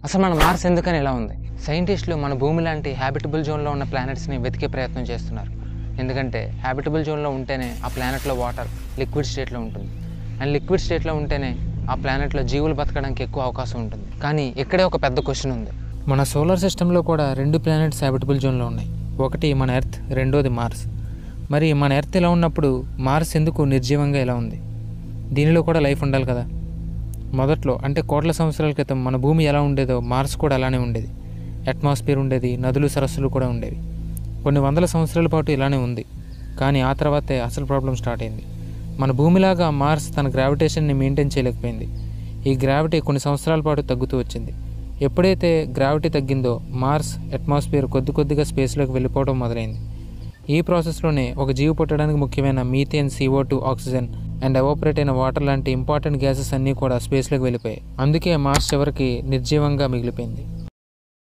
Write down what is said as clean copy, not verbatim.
అసలు మన మార్స్ ఎందుకని ఇలా ఉంది? సైంటిస్టులు మన భూమి లాంటి హ్యాబిటబుల్ జోన్లో ఉన్న ప్లానెట్స్ని వెతికే ప్రయత్నం చేస్తున్నారు. ఎందుకంటే హ్యాబిటబుల్ జోన్లో ఉంటేనే ఆ ప్లానెట్లో వాటర్ లిక్విడ్ స్టేట్లో ఉంటుంది. అండ్ లిక్విడ్ స్టేట్లో ఉంటేనే ఆ ప్లానెట్లో జీవులు బతకడానికి ఎక్కువ అవకాశం ఉంటుంది. కానీ ఇక్కడే ఒక పెద్ద క్వశ్చన్ ఉంది. మన సోలార్ సిస్టంలో కూడా 2 ప్లానెట్స్ హ్యాబిటబుల్ జోన్లో ఉన్నాయి. ఒకటి మన ఎర్త్, రెండోది మార్స్. మరి మన ఎర్త్ ఇలా ఉన్నప్పుడు మార్స్ ఎందుకు నిర్జీవంగా ఇలా ఉంది? దీనిలో కూడా లైఫ్ ఉండాలి కదా. మొదట్లో అంటే కోట్ల సంవత్సరాల క్రితం మన భూమి ఎలా ఉండేదో మార్స్ కూడా అలానే ఉండేది. అట్మాస్ఫియర్ ఉండేది, నదులు సరస్సులు కూడా ఉండేవి. కొన్ని వందల సంవత్సరాల పాటు ఇలానే ఉంది. కానీ ఆ తర్వాతే అసలు ప్రాబ్లం స్టార్ట్ అయింది. మన భూమిలాగా మార్స్ తన గ్రావిటేషన్ని మెయింటైన్ చేయలేకపోయింది. ఈ గ్రావిటీ కొన్ని సంవత్సరాల పాటు తగ్గుతూ వచ్చింది. ఎప్పుడైతే గ్రావిటీ తగ్గిందో మార్స్ అట్మాస్ఫియర్ కొద్దిగా స్పేస్లోకి వెళ్ళిపోవడం మొదలైంది. ఈ ప్రాసెస్లోనే ఒక జీవి పుట్టడానికి ముఖ్యమైన methane, CO2, oxygen and evaporate అయిన వాటర్ లాంటి ఇంపార్టెంట్ గ్యాసెస్ అన్నీ కూడా స్పేస్లోకి వెళ్ళిపోయాయి. అందుకే మార్స్ చివరికి నిర్జీవంగా మిగిలిపోయింది.